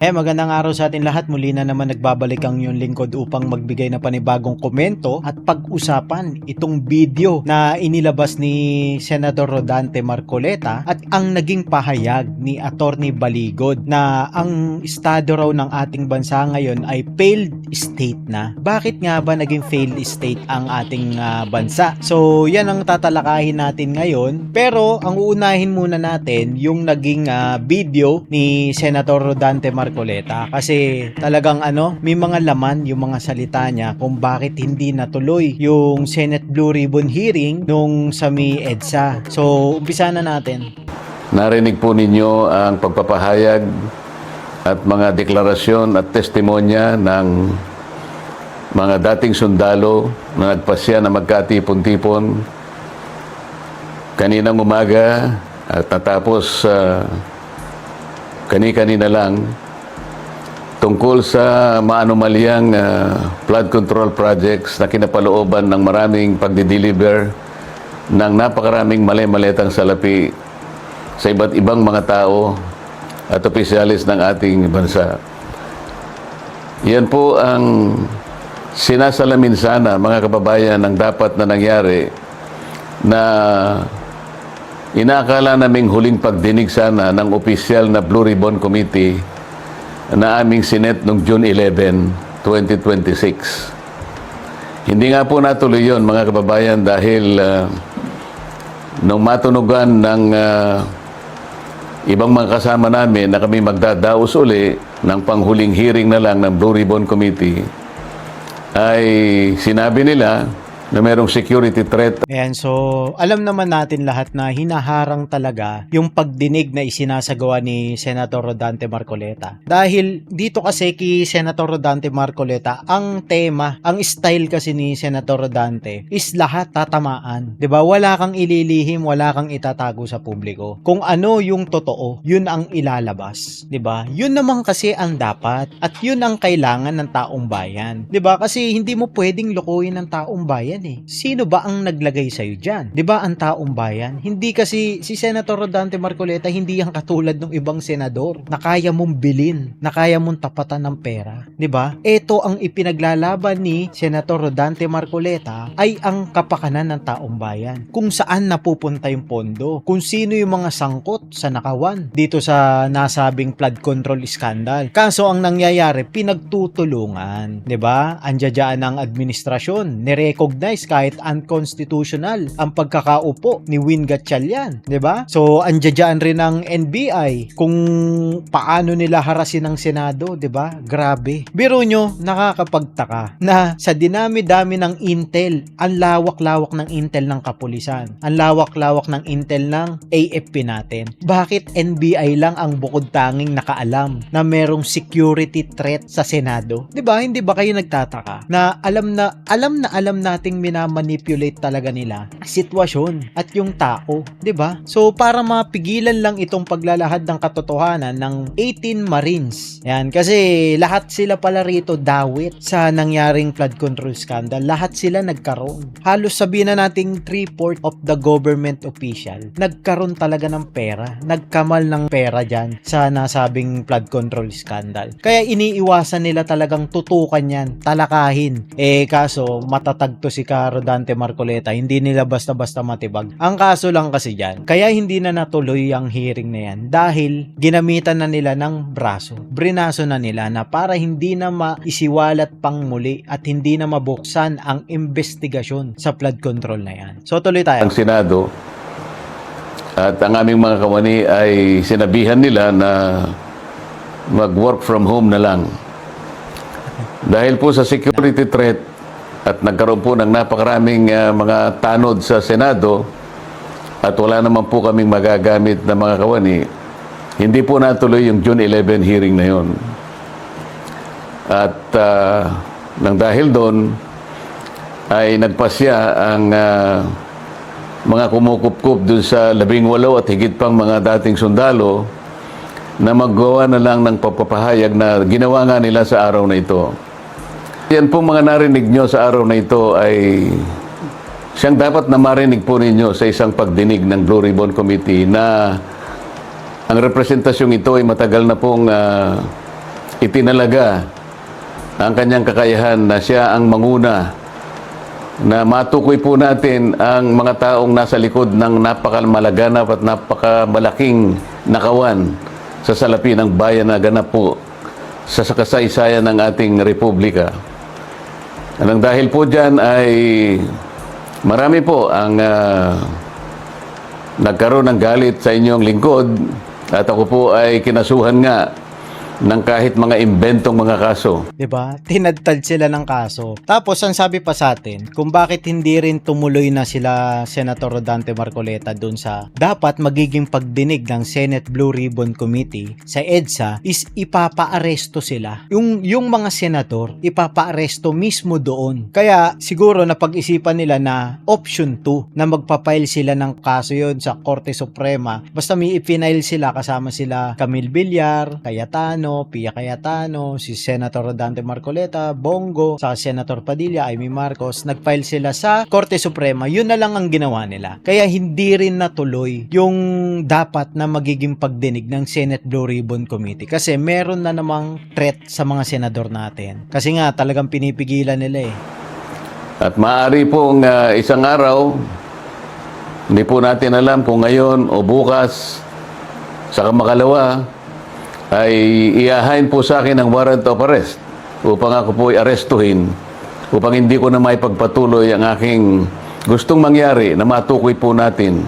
Magandang araw sa atin lahat. Muli na naman nagbabalik ang iyong lingkod upang magbigay na panibagong komento at pag-usapan itong video na inilabas ni Senador Rodante Marcoleta at ang naging pahayag ni Attorney Baligod na ang estado raw ng ating bansa ngayon ay failed state na. Bakit nga ba naging failed state ang ating bansa? So yan ang tatalakayin natin ngayon, pero ang uunahin muna natin yung naging video ni Senator Rodante Marcoleta kasi talagang may mga laman yung mga salita niya kung bakit hindi natuloy yung Senate Blue Ribbon hearing nung sa EDSA. So umpisa na natin. Narinig po ninyo ang pagpapahayag at mga deklarasyon at testimonya ng mga dating sundalo na nagpasya na magkatipon-tipon kaninang umaga at natapos kani-kanina lang tungkol sa maanumalyang flood control projects na kinapalooban ng maraming pagdideliver ng napakaraming mali-malitang salapi sa iba't ibang mga tao at opisyalis ng ating bansa. Yan po ang sinasalamin sana, mga kababayan, ng dapat na nangyari na inaakala naming huling pagdinig sana ng opisyal na Blue Ribbon Committee na aming Senate noong June 11, 2026. Hindi nga po natuloy yun, mga kababayan, dahil nung matunugan ng ibang mga kasama namin na kami magdadaos uli ng panghuling hearing na lang ng Blue Ribbon Committee, ay sinabi nila na merong security threat. Ayan, so alam naman natin lahat na hinaharang talaga yung pagdinig na isinasagawa ni Senator Rodante Marcoleta. Dahil dito kasi kay Senator Rodante Marcoleta, ang tema, ang style kasi ni Senator Rodante is lahat tatamaan. 'Di ba? Wala kang ililihim, wala kang itatago sa publiko. Kung ano yung totoo, yun ang ilalabas, 'di ba? Yun naman kasi ang dapat at yun ang kailangan ng taong bayan. 'Di ba? Kasi hindi mo pwedeng lokohin ng taong bayan. Sino ba ang naglagay sa'yo dyan? 'Di ba ang taong bayan? Hindi kasi si Senator Rodante Marcoleta hindi yan katulad ng ibang senador na kaya mong bilin, na kaya mong tapatan ng pera. 'Di ba? Ito ang ipinaglalaban ni Senator Rodante Marcoleta ay ang kapakanan ng taong bayan. Kung saan napupunta yung pondo, kung sino yung mga sangkot sa nakawan dito sa nasabing flood control scandal. Kaso ang nangyayari, pinagtutulungan. 'Di ba? Andiyan ang administrasyon, ni-recognize kahit unconstitutional ang pagkakaupo ni Win Gatchalian, 'di ba? So andiyan rin ang NBI kung paano nila harasin ang Senado, 'di ba? Grabe. Biro nyo, nakakapagtaka na sa dinami-dami ng intel, ang lawak-lawak ng intel ng kapulisan, ang lawak-lawak ng intel ng AFP natin. Bakit NBI lang ang bukod tanging nakaalam na merong security threat sa Senado? 'Di ba? Hindi ba kayo nagtataka na alam nating minamanipulate talaga nila sitwasyon at yung tao, 'di ba? So para mapigilan lang itong paglalahad ng katotohanan ng 18 Marines. Yan, kasi lahat sila pala rito dawit sa nangyaring flood control scandal. Lahat sila nagkaroon. Halos sabihin na nating 3/4 of the government official nagkaroon talaga ng pera. Nagkamal ng pera dyan sa nasabing flood control scandal. Kaya iniiwasan nila talagang tutukan yan, talakahin. Kaso matatag to si Rodante Marcoleta, hindi nila basta-basta matibag. Ang kaso lang kasi dyan, kaya hindi na natuloy ang hearing na yan dahil ginamitan na nila ng braso. Brinaso na nila na para hindi na maisiwalat pang muli at hindi na mabuksan ang investigasyon sa flood control na yan. So tuloy tayo. Ang Senado at ang aming mga kawani ay sinabihan nila na mag-work from home na lang. Dahil po sa security threat at nagkaroon po ng napakaraming mga tanod sa Senado at wala naman po kaming magagamit na mga kawani, hindi po natuloy yung June 11 hearing na yon. At nang dahil doon ay nagpasya ang mga kumukup-kup dun sa 18 at higit pang mga dating sundalo na maggawa na lang ng pagpapahayag na ginawa nga nila sa araw na ito. Yan pong mga narinig nyo sa araw na ito ay siyang dapat na marinig po ninyo sa isang pagdinig ng Blue Ribbon Committee na ang representasyong ito ay matagal na pong itinalaga ang kanyang kakayahan na siya ang manguna, na matukoy po natin ang mga taong nasa likod ng napakamalaganap at napakamalaking nakawan sa salapi ng bayan na ganap po sa kasaysayan ng ating republika. At ang dahil po dyan ay marami po ang nagkaroon ng galit sa inyong lingkod, at ako po ay kinasuhan nga ng kahit mga imbentong mga kaso. 'Di ba? Tinadtad sila ng kaso. Tapos ang sabi pa sa atin, kung bakit hindi rin tumuloy na sila Senator Rodante Marcoleta dun sa dapat magiging pagdinig ng Senate Blue Ribbon Committee sa EDSA is ipapaaresto sila. Yung mga senador, ipapaaresto mismo doon. Kaya siguro napag-isipan nila na option 2 na magpapile sila ng kaso yon sa Korte Suprema. Basta may ipinail sila kasama sila Camille Villar, Cayetano, Pia Cayetano, si Senator Rodante Marcoleta, Bongo, sa Senator Padilla, Amy Marcos, nagfile sila sa Korte Suprema. Yun na lang ang ginawa nila. Kaya hindi rin natuloy yung dapat na magiging pagdinig ng Senate Blue Ribbon Committee. Kasi meron na namang threat sa mga senador natin. Kasi nga talagang pinipigilan nila eh. At maaari pong isang araw, hindi po natin alam kung ngayon o bukas, sa makalawa, ay iahain po sa akin ang warrant of arrest upang ako po arestuhin, upang hindi ko na maipagpatuloy ang aking gustong mangyari, na matukoy po natin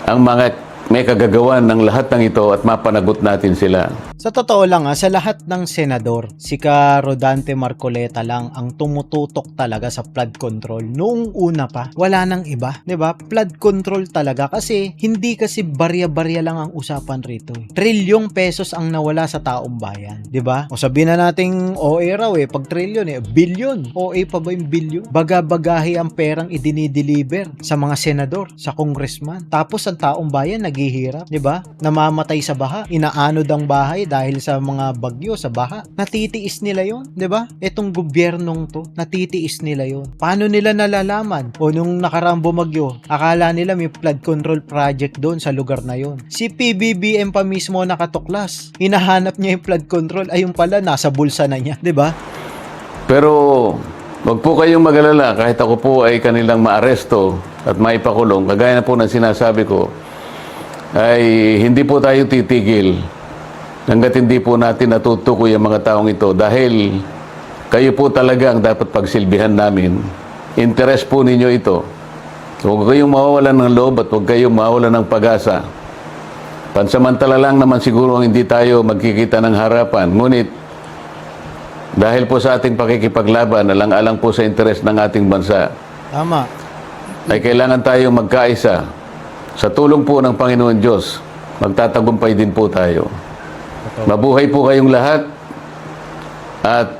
ang mga may kagagawan ng lahat ng ito at mapanagot natin sila. Sa totoo lang sa lahat ng senador, si Rodante Marcoleta lang ang tumututok talaga sa flood control. Noong una pa, wala nang iba. 'Di ba? Flood control talaga kasi hindi kasi barya-barya lang ang usapan rito. Trilyong pesos ang nawala sa taong bayan. 'Di ba? O sabihin na nating OA raw pag trilyon bilyon. OA pa ba yung bilyon? Baga-bagahe ang perang idinideliver sa mga senador, sa congressman. Tapos ang taong bayan naghihirap, 'di ba? Namamatay sa baha, inaanod ang bahay dahil sa mga bagyo, sa baha. Natitiis nila yon, 'di ba? Etong gobyernong to, natitiis nila yon. Paano nila nalalaman? O nung nakaraang bumagyo, akala nila may flood control project doon sa lugar na yon. Si PBBM pa mismo nakatuklas. Hinahanap niya yung flood control, ayun pala nasa bulsa na niya, 'di ba? Pero wag po kayong mag-alala, kahit ako po ay kanilang maaresto at maipakulong, kagaya na po ng sinasabi ko, ay hindi po tayo titigil hanggat hindi po natin natutukoy ang mga taong ito, dahil kayo po talaga ang dapat pagsilbihan namin. Interes po ninyo ito. Huwag kayong mawawalan ng loob at huwag kayong mawawalan ng pag-asa. Pansamantala lang naman siguro ang hindi tayo magkikita ng harapan. Ngunit dahil po sa ating pakikipaglaban, alang-alang po sa interes ng ating bansa, Tama. ay kailangan tayong magkaisa. Sa tulong po ng Panginoon Diyos, magtatagumpay din po tayo. Mabuhay po kayong lahat, at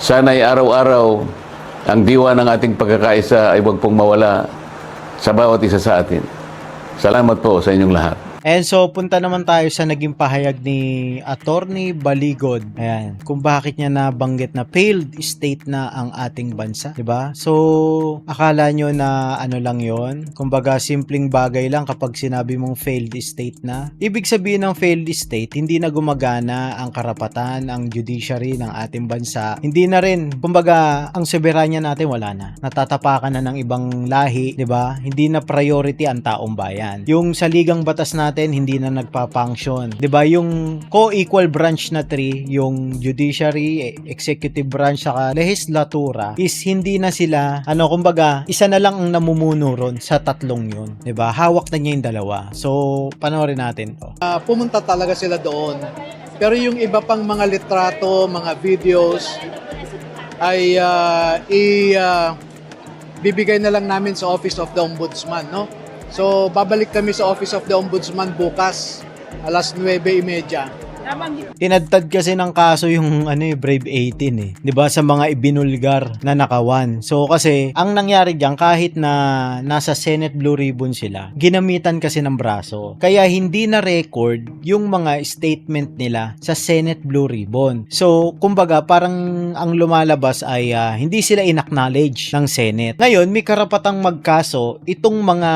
sana'y araw-araw ang diwa ng ating pagkakaisa ay huwag pong mawala sa bawat isa sa atin. Salamat po sa inyong lahat. And so, punta naman tayo sa naging pahayag ni Attorney Baligod. Ayan, kung bakit niya nabanggit na failed state na ang ating bansa, 'di ba? So, akala nyo na ano lang 'yon? Kumbaga, simpleng bagay lang kapag sinabi mong failed state na. Ibig sabihin ng failed state, hindi na gumagana ang karapatan, ang judiciary ng ating bansa. Hindi na rin, kumbaga, ang soberanya natin wala na. Natatapakan na ng ibang lahi, 'di ba? Hindi na priority ang taong bayan. Yung saligang batas natin hindi na nagpa-function. 'Di ba? Yung co-equal branch na 3, yung judiciary, executive branch saka legislatura, is hindi na sila kumbaga, isa na lang ang namumuno ron sa tatlong 'yun, 'di ba? Hawak na niya yung dalawa. So, panoorin natin 'to. Pumunta talaga sila doon. Pero yung iba pang mga litrato, mga videos ay bibigay na lang namin sa Office of the Ombudsman, no? So, babalik kami sa Office of the Ombudsman bukas, alas 9:30. Tinadtad kasi ng kaso yung Brave 18 'di ba, sa mga ibinulgar na nakawan. So kasi ang nangyari diyan, kahit na nasa Senate Blue Ribbon sila, ginamitan kasi ng braso. Kaya hindi na record yung mga statement nila sa Senate Blue Ribbon. So kumbaga parang ang lumalabas ay hindi sila inacknowledge ng Senate. Ngayon may karapatang magkaso itong mga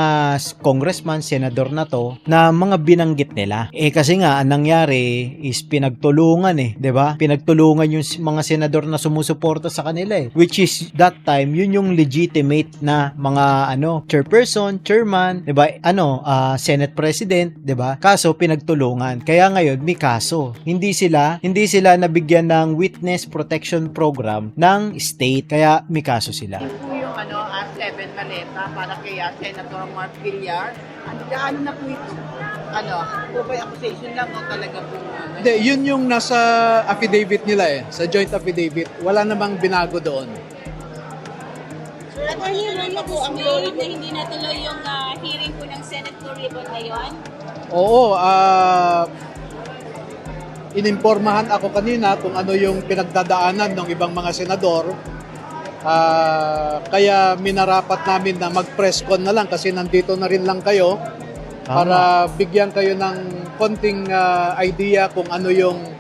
congressman, senador na to, na mga binanggit nila. Kasi nga ang nangyari, is pinagtulungan 'di ba? Pinagtulungan yung mga senador na sumusuporta sa kanila which is that time yun yung legitimate na mga chairperson, chairman, 'di ba? Senate president, 'di ba? Kaso pinagtulungan. Kaya ngayon may kaso. Hindi sila nabigyan ng witness protection program ng state. Kaya may kaso sila. Yun po yung R7 maleta para kay Senator Mark Villar. Ano na po ito? Po ba accusation lang o talaga po? Hindi, yun yung nasa affidavit nila sa joint affidavit. Wala namang binago doon. Sir, attorney, ano po ang worried na hindi natuloy yung hearing po ng Senate Blue Ribbon ngayon? Oo, inimpormahan ako kanina kung ano yung pinagdadaanan ng ibang mga senador. Kaya minarapat namin na mag-press con na lang kasi nandito na rin lang kayo para bigyan kayo ng konting idea kung ano yung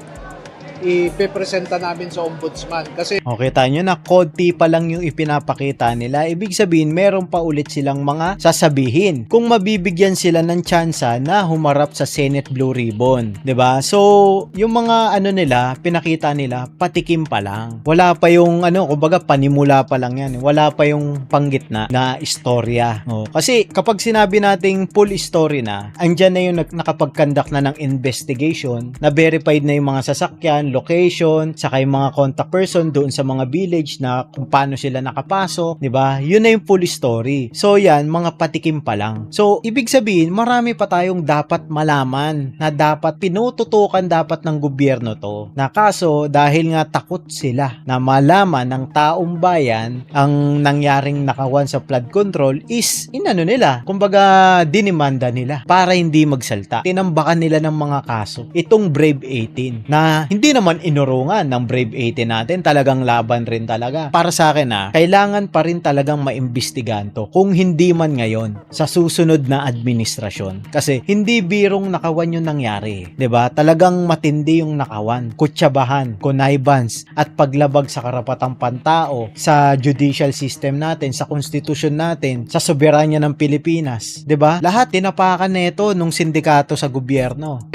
ipepresenta namin sa ombudsman. Kasi kita nyo na konti pa lang yung ipinapakita nila. Ibig sabihin, meron pa ulit silang mga sasabihin kung mabibigyan sila ng tsansa na humarap sa Senate Blue Ribbon. 'Di ba? So, yung mga nila, pinakita nila, patikim pa lang. Wala pa yung kumbaga panimula pa lang yan. Wala pa yung panggitna na istorya. Kasi kapag sinabi nating full story na, andyan na yung nakapag-conduct na ng investigation, na verified na yung mga sasakyan, location, saka yung mga contact person doon sa mga village na kung paano sila nakapasok, 'di ba? Yun na yung full story. So yan, mga patikim pa lang. So ibig sabihin, marami pa tayong dapat malaman na dapat pinututukan dapat ng gobyerno to. Na kaso dahil nga takot sila na malaman ng taong bayan ang nangyaring nakawan sa flood control is nila, kumbaga dinimanda nila para hindi magsalta. Tinambakan nila ng mga kaso. Itong Brave 18 na hindi naman inurungan ng Brave 18 natin, talagang laban rin talaga. Para sa akin kailangan pa rin talagang maimbestigahan to kung hindi man ngayon sa susunod na administrasyon. Kasi hindi birong nakawan yung nangyari, 'di ba? Talagang matindi yung nakawan, kutsabahan, connivance at paglabag sa karapatang pantao, sa judicial system natin, sa konstitusyon natin, sa soberanya ng Pilipinas, 'di ba? Lahat tinapakan nito nung sindikato sa gobyerno.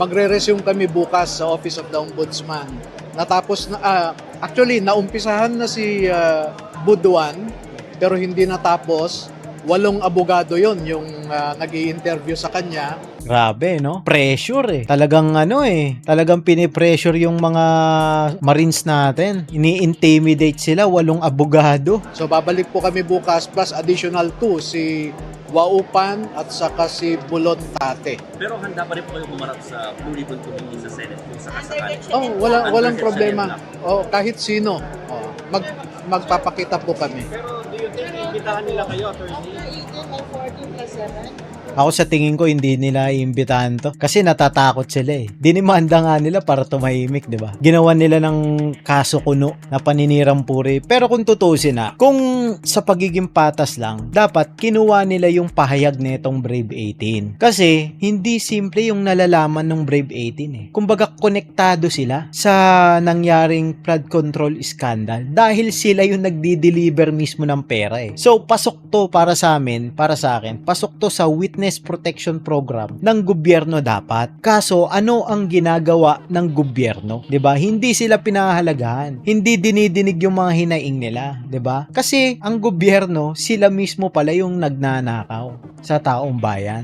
magre-resume kami bukas sa Office of the Ombudsman. Natapos na, actually, naumpisahan na si Buduan, pero hindi natapos. 8 abogado yon yung nag-i-interview sa kanya. Grabe, no? Pressure Talagang talagang pinipressure yung mga Marines natin. Ini-intimidate sila, 8 abogado. So babalik po kami bukas plus additional 2, si Waupan at saka si Bulontate. Pero handa pa rin po kayo humarap sa Blue Ribbon Committee sa Senate kung sakasakali. Oh, walang problema. Oh, kahit sino. Oh, magpapakita po kami. Pero do you think iimbitahan nila kayo, attorney? Ako sa tingin ko hindi nila iimbitahan to kasi natatakot sila Dinimanda nga nila para tumahimik, 'di ba? Ginawa nila ng kaso kuno na paninirang puri. Pero kung tutusin kung sa pagiging patas lang, dapat kinuha nila yung pahayag nitong Brave 18. Kasi hindi simple yung nalalaman ng Brave 18 Kumbaga konektado sila sa nangyaring flood control scandal dahil sila yung nagdi-deliver mismo ng pera So pasok to para sa akin, pasok to sa witness protection program ng gobyerno dapat. Kaso ano ang ginagawa ng gobyerno? 'Di ba? Hindi sila pinahahalagahan. Hindi dinidinig yung mga hinaing nila, 'di ba? Kasi ang gobyerno, sila mismo pala yung nagnanakaw sa taong bayan.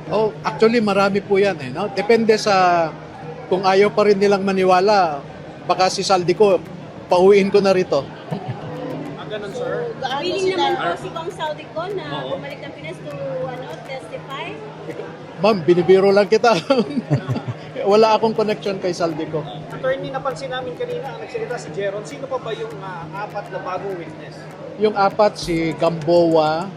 Oh, actually marami po 'yan no? Depende sa kung ayaw pa rin nilang maniwala, baka si Saldico pauwiin ko na rito. Ganun, sir. Willing naman po si Kong Saudi ko na bumalik ng Pinas to testify? Ma'am, binibiro lang kita. Wala akong connection kay Saldico. Attorney, napansin namin kanina, nagsalita si Jeron. Sino pa ba yung 4 na bagong witness? Yung 4, si Gamboa,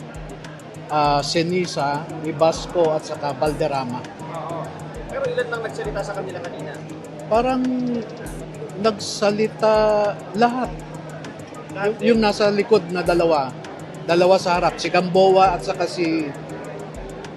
Senisa, Ibasco at saka Valderrama. Oo. Pero ilan lang nagsalita sa kanila kanina? Parang nagsalita lahat. Yung nasa likod na dalawa sa harap, si Gamboa at saka si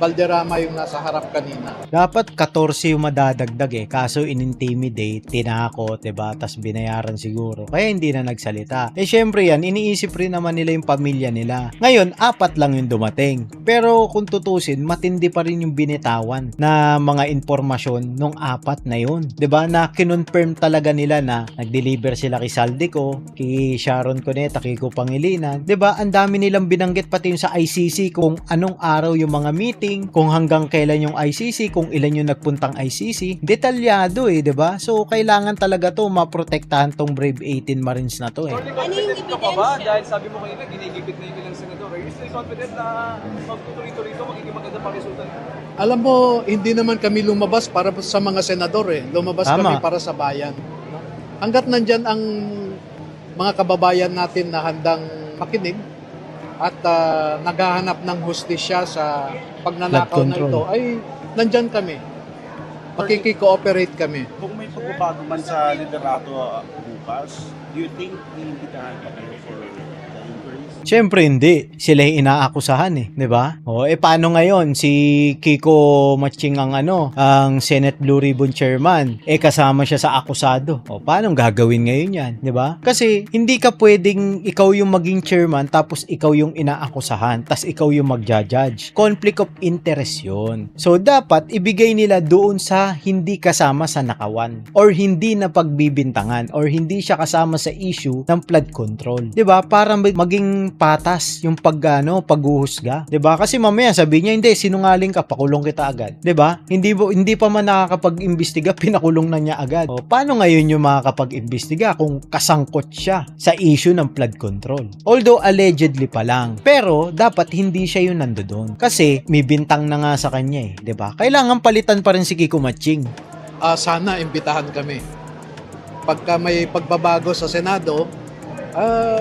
Valderrama yung nasa harap kanina. Dapat 14 yung madadagdag kaso in-intimidate, tinakot, diba? Tas binayaran siguro. Kaya hindi na nagsalita. Syempre yan, iniisip rin naman nila yung pamilya nila. Ngayon, 4 lang yung dumating. Pero kung tutusin, matindi pa rin yung binitawan na mga impormasyon nung 4 na yun. Diba? Na kinonfirm talaga nila na nag-deliver sila kay Saldico, kay Sharon Cuneta, kay Pangilinan. Diba? Ang dami nilang binanggit pati yung sa ICC kung anong araw yung mga meeting, kung hanggang kailan yung ICC, kung ilan yung nagpuntang ICC. Detalyado 'di ba? So kailangan talaga to maprotektahan tong Brave 18 Marines na to Totally Ano yung confident ka pa ba? ebidensya? Dahil sabi mo kanina, ginigipit na yung ilang senador. Are you still confident na magtutuloy-tuloy ito, magiging maganda pa resulta nito? Alam mo, hindi naman kami lumabas para sa mga senador Lumabas Tama. kami para sa bayan. No? Hanggat nandyan ang mga kababayan natin na handang makinig at naghahanap ng hustisya sa pagnanakaw Flood na control. ito, ay nandyan kami. Makikikooperate kami. Kung may pagbabago man sa liderato bukas, do you think iimbitahan pa kayo for the inquiries? Siyempre hindi. Sila yung inaakusahan 'di ba? Paano ngayon si Kiko Matching ang ang Senate Blue Ribbon Chairman, kasama siya sa akusado. Paano gagawin ngayon 'yan, 'di ba? Kasi hindi ka pwedeng ikaw yung maging chairman tapos ikaw yung inaakusahan, tapos ikaw yung magja-judge. Conflict of interest 'yun. So dapat ibigay nila doon sa hindi kasama sa nakawan or hindi na pagbibintangan or hindi siya kasama sa issue ng flood control. 'Di ba? Para maging patas yung paghuhusga, 'di ba? Kasi mamaya sabi niya, hindi, sinungaling ka, pakulong kita agad, 'di ba? Hindi pa man nakakapag-imbestiga, pinakulong na niya agad. Paano ngayon yung makakapag-imbestiga kung kasangkot siya sa issue ng flood control? Although allegedly pa lang, pero dapat hindi siya yung nandoon kasi may bintang na nga sa kanya 'di ba? Kailangan palitan pa rin si Kiko Matching. Sana imbitahan kami. Pagka may pagbabago sa Senado,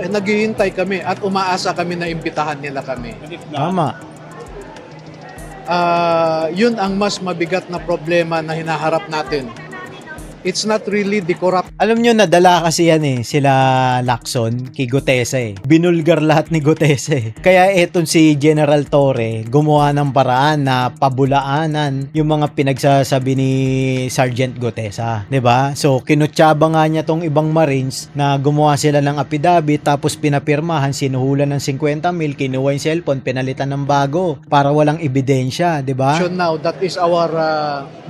naghihintay kami at umaasa kami na imbitahan nila kami. And if not, Tama. Yun ang mas mabigat na problema na hinaharap natin. It's not really the corrupt. Alam nyo, nadala kasi yan sila Lacson kay Gutesa Binulgar lahat ni Gutesa Kaya etong si General Torre, gumawa ng paraan na pabulaanan yung mga pinagsasabi ni Sergeant Gutesa. 'Di ba? So, kinutsaba nga niya tong ibang Marines na gumawa sila ng affidavit tapos pinapirmahan, sinuhulan ng 50 mil, kinuha yung cellphone, pinalitan ng bago para walang ebidensya. 'Di ba? Now, that is our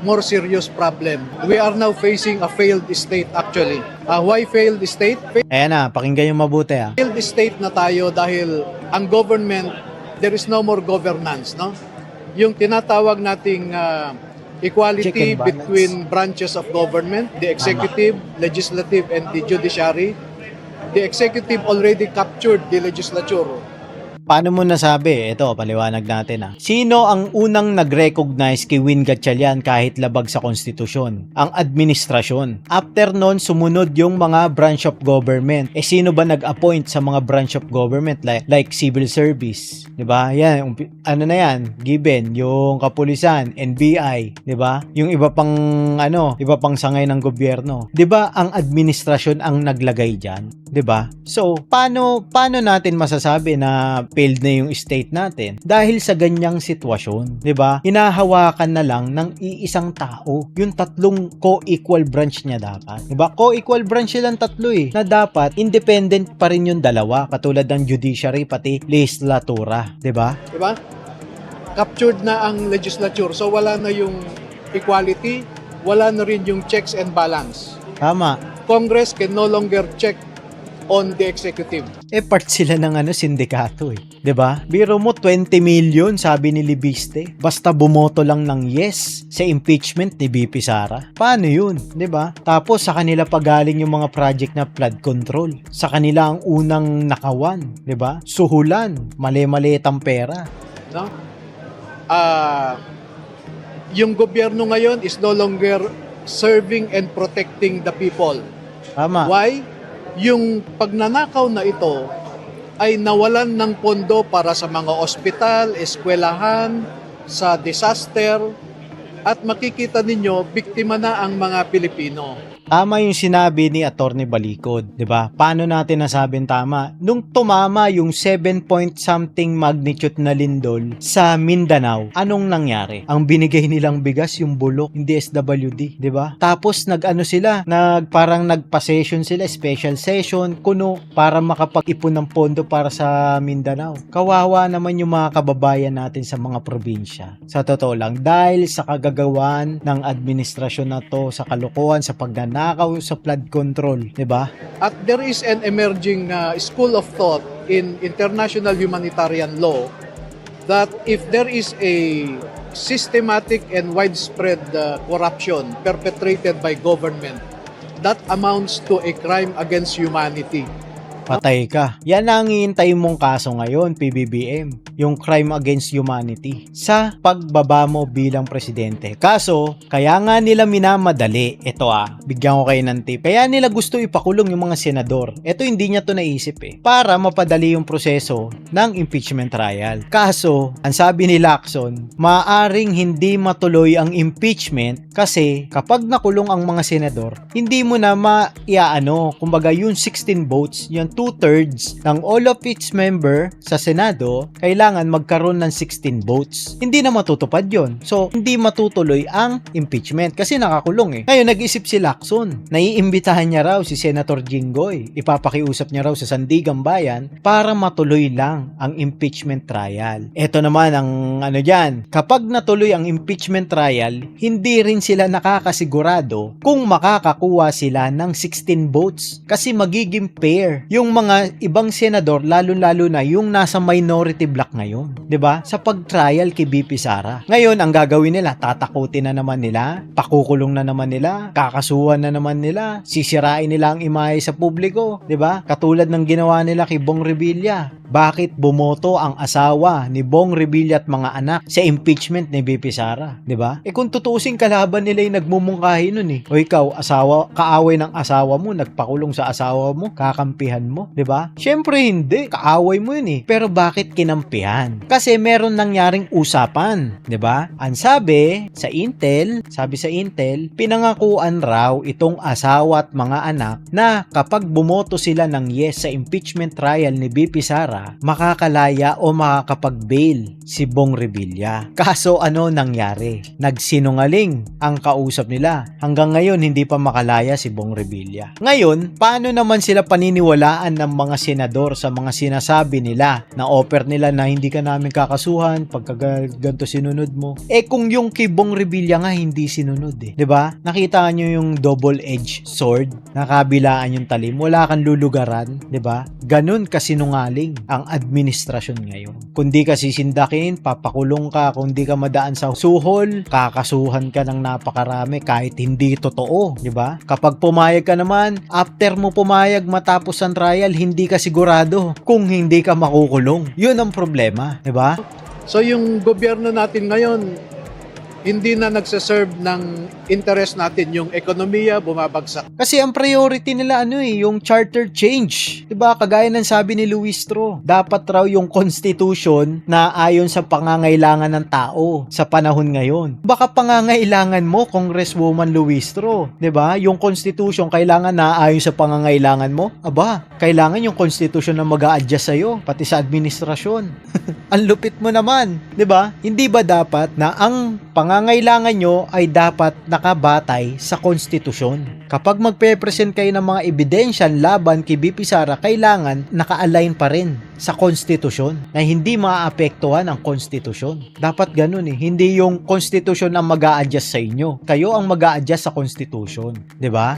more serious problem. We are now facing a failed state actually. Why failed state? Ayan na, pakinggan yung mabuti Failed state na tayo dahil ang government, there is no more governance, no? Yung tinatawag nating Check equality and balance. between branches of government, the executive, legislative, and the judiciary. The executive already captured the legislature. Paano mo nasabi? Ito, paliwanag natin Sino ang unang nag-recognize kay Win Gatchalian kahit labag sa konstitusyon? Ang administrasyon. After nun, sumunod yung mga branch of government. Sino ba nag-appoint sa mga branch of government? Like civil service. Diba? Yan, ano na yan? Given. Yung kapulisan, NBI. Diba? Yung iba pang sangay ng gobyerno. Diba? Ang administrasyon ang naglagay dyan. Diba? So, paano natin masasabi na failed na yung state natin? Dahil sa ganyang sitwasyon, 'di ba? Hinahawakan na lang ng iisang tao yung tatlong co-equal branch niya dapat. 'Di ba? Co-equal branch silang tatlo na dapat independent pa rin yung dalawa, katulad ng judiciary pati legislatura, 'di ba? Diba? Captured na ang legislature. So wala na yung equality, wala na rin yung checks and balance. Tama. Congress can no longer check on the executive. Part sila ng sindikato 'di ba? Biro mo 20 million sabi ni Libiste. Basta bumoto lang ng yes sa impeachment ni BP Sara. Paano 'yun, 'di ba? Tapos sa kanila pagaling yung mga project na flood control. Sa kanila ang unang nakawan, 'di ba? Suhulan, mali-malitang pera. No? Yung gobyerno ngayon is no longer serving and protecting the people. Tama. Why? Yung pagnanakaw na ito ay nawalan ng pondo para sa mga ospital, eskwelahan, sa disaster, at makikita ninyo, biktima na ang mga Pilipino. Tama yung sinabi ni Attorney Balikod, 'di ba? Paano natin nasabing tama? Nung tumama yung 7 point something magnitude na lindol sa Mindanao, anong nangyari? Ang binigay nilang bigas yung bulok, hindi SWD, 'di ba? Tapos parang nagpa-session sila, special session, kuno para makapag-ipon ng pondo para sa Mindanao. Kawawa naman yung mga kababayan natin sa mga probinsya. Sa totoo lang, dahil sa kagagawan ng administrasyon na to, sa kalokohan, sa pagnanakaw, sa flood control, 'di ba? At there is an emerging school of thought in international humanitarian law that if there is a systematic and widespread corruption perpetrated by government, that amounts to a crime against humanity. Patay ka. Yan ang hihintayin mong kaso ngayon, PBBM. Yung crime against humanity sa pagbaba mo bilang presidente. Kaso, kaya nga nila minamadali. Bigyan ko kayo ng tip. Kaya nila gusto ipakulong yung mga senador. Ito hindi niya to naisip para mapadali yung proseso ng impeachment trial. Kaso, ang sabi ni Lacson, maaring hindi matuloy ang impeachment kasi kapag nakulong ang mga senador, hindi mo na kumbaga yung 16 votes, yung 2/3 ng all of its member sa Senado, kailangan magkaroon ng 16 votes. Hindi na matutupad yon. So, hindi matutuloy ang impeachment kasi nakakulong Ngayon, nag-isip si Lacson. Naiimbitahan niya raw si Senator Jinggoy. Ipapakiusap niya raw sa Sandigang Bayan para matuloy lang ang impeachment trial. Ito naman ang dyan. Kapag natuloy ang impeachment trial, hindi rin sila nakakasigurado kung makakakuha sila ng 16 votes kasi magiging fair yung mga ibang senador, lalo-lalo na yung nasa minority block ngayon, 'di ba? Sa pag-trial kay BP Sara. Ngayon, ang gagawin nila, tatakutin na naman nila, pakukulong na naman nila, kakasuhan na naman nila, sisirain nila ang imahe sa publiko, 'di ba? Katulad ng ginawa nila kay Bong Revilla. Bakit bumoto ang asawa ni Bong Revilla at mga anak sa impeachment ni BP Sara, 'di ba? Kung tutuusin, kalaban nila yung nagmumungkahi nun O ikaw, kaaway ng asawa mo, nagpakulong sa asawa mo, kakampihan mo, 'di ba? Syempre hindi, kaaway mo yun Pero bakit kinampihan? Kasi meron nangyaring usapan, 'di ba? Ang sabi sa Intel, pinangakuan raw itong asawa at mga anak na kapag bumoto sila ng yes sa impeachment trial ni BP Sara, makakalaya o makakapag-bail si Bong Revilla. Kaso ano nangyari? Nagsinungaling ang kausap nila. Hanggang ngayon hindi pa makalaya si Bong Revilla. Ngayon, paano naman sila paniniwalaan ng mga senador sa mga sinasabi nila na offer nila na hindi ka namin kakasuhan pagka ganito sinunod mo? Kung yung kay Bong Revilla nga hindi sinunod 'di ba? Nakita nyo yung double-edged sword, nakabilaan yung talim, wala kang lulugaran, 'di ba? Ganun kasinungaling ang administrasyon ngayon. Kung di ka sisindakin, papakulong ka. Kung di ka madaan sa suhol, kakasuhan ka ng napakarami kahit hindi totoo, 'di ba? Kapag pumayag ka naman, after mo pumayag matapos ang trial, hindi ka sigurado kung hindi ka makukulong. 'Yun ang problema, 'di ba? So yung gobyerno natin ngayon, hindi na nagsaserve ng interest natin, yung ekonomiya bumabagsak. Kasi ang priority nila yung charter change. 'Di ba? Kagaya ng sabi ni Luistro, dapat raw yung constitution na ayon sa pangangailangan ng tao sa panahon ngayon. Baka pangangailangan mo, Congresswoman Luistro, 'di ba? Yung constitution kailangan na ayon sa pangangailangan mo. Aba, kailangan yung constitution na mag-a-adjust sa iyo pati sa administrasyon. Ang lupit mo naman, 'di ba? Hindi ba dapat na ang pangangailangan nyo ay dapat nakabatay sa konstitusyon? Kapag magpe-present kayo ng mga ebidensya laban kay BP Sara, kailangan naka-align pa rin sa konstitusyon na hindi maaapektuhan ang konstitusyon. Dapat ganun Hindi yung konstitusyon ang mag-a-adjust sa inyo. Kayo ang mag-a-adjust sa konstitusyon. 'Di ba?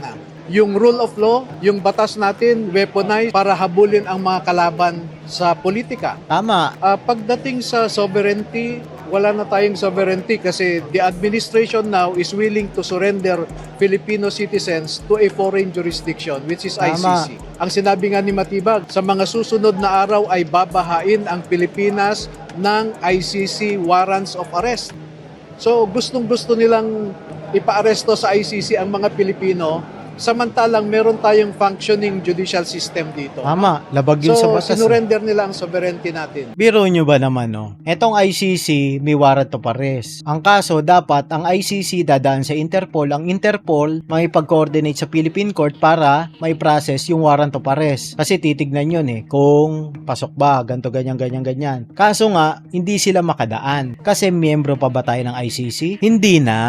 Yung rule of law, yung batas natin, weaponized para habulin ang mga kalaban sa politika. Tama. Pagdating sa sovereignty, wala na tayong sovereignty kasi the administration now is willing to surrender Filipino citizens to a foreign jurisdiction, which is Tama. ICC. Ang sinabi nga ni Matibag, sa mga susunod na araw ay babahain ang Pilipinas ng ICC warrants of arrest. So gustong-gusto nilang ipa-aresto sa ICC ang mga Pilipino Samantalang meron tayong functioning judicial system dito. Tama, labag yun sa So, batas. sinurrender nila ang sovereignty natin. Biro nyo ba naman, no? Etong ICC, may warrant of arrest. Ang kaso, dapat ang ICC dadaan sa Interpol. Ang Interpol, may pag-coordinate sa Philippine Court para may process yung warrant of arrest. Kasi titignan yun kung pasok ba, ganto ganyan, ganyan, ganyan. Kaso nga, hindi sila makadaan. Kasi miyembro pa ba tayo ng ICC? Hindi na.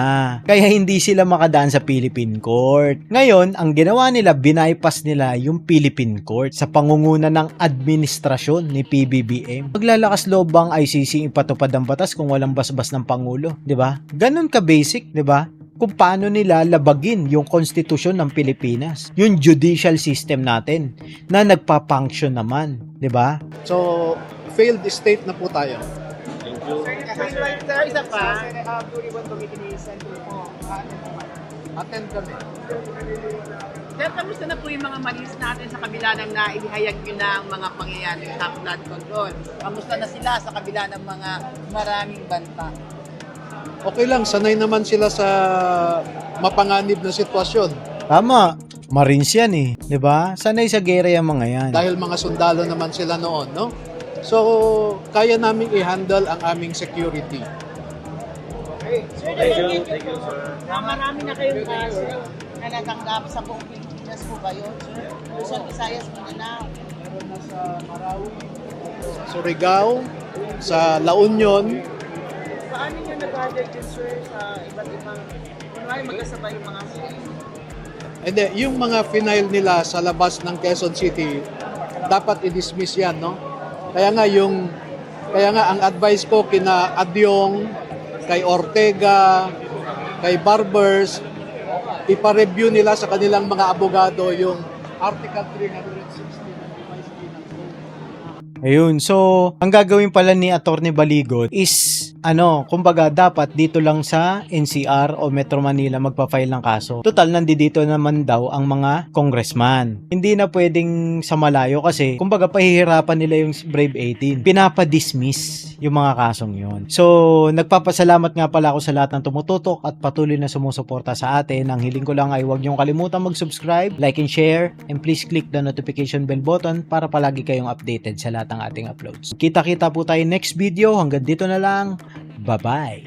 Kaya hindi sila makadaan sa Philippine Court. Ngayon, ang ginawa nila, bypass nila yung Philippine Court sa pangunguna ng administrasyon ni PBBM. Maglalakas loob ba ang ICC ipatupad ang batas kung walang basbas ng Pangulo? 'Di ba? Ganun ka basic, 'di ba? Kung paano nila labagin yung konstitusyon ng Pilipinas, yung judicial system natin na nagpa-function naman, 'di ba? So, failed state na po tayo. Sir, isa pa. Attend kami. Sir, kamusta na po yung mga malis natin sa kabila ng nailihayag nyo na ang mga pangyayari sa flood control? Kamusta na sila sa kabila ng mga maraming banta? Okay lang, sanay naman sila sa mapanganib na sitwasyon. Tama. Marines yan 'di ba? Sanay sa gera yung mga yan. Dahil mga sundalo naman sila noon, no? So, kaya naming i-handle ang aming security. Sir, thank you, sir. Marami na kayong kaso na natanggap sa buong Pilipinas po ba yun, sir? Luzon, Visayas, Mindanao. Meron na sa Marawi, sa Surigao, sa La Union. Paano nyo nag-handle din, sir, sa iba't ibang, kunwari magkasabay yung mga And then, yung mga final nila sa labas ng Quezon City, dapat i-dismiss yan, no? Kaya nga ang advice ko kina Adyong, kay Ortega, kay Barbers, ipa-review nila sa kanilang mga abogado yung Article 360 ng revised penal code. Ayun, so ang gagawin pala ni Attorney Baligot is kumbaga dapat dito lang sa NCR o Metro Manila magpa-file ng kaso. Total, nandito naman daw ang mga congressman. Hindi na pwedeng sa malayo kasi kumbaga pahihirapan nila yung Brave 18. Pinapa-dismiss yung mga kasong yun. So, nagpapasalamat nga pala ako sa lahat ng tumututok at patuloy na sumusuporta sa atin. Ang hiling ko lang ay huwag niyong kalimutan mag-subscribe, like and share, and please click the notification bell button para palagi kayong updated sa lahat ng ating uploads. Kita-kita po tayo next video. Hanggang dito na lang. Bye-bye!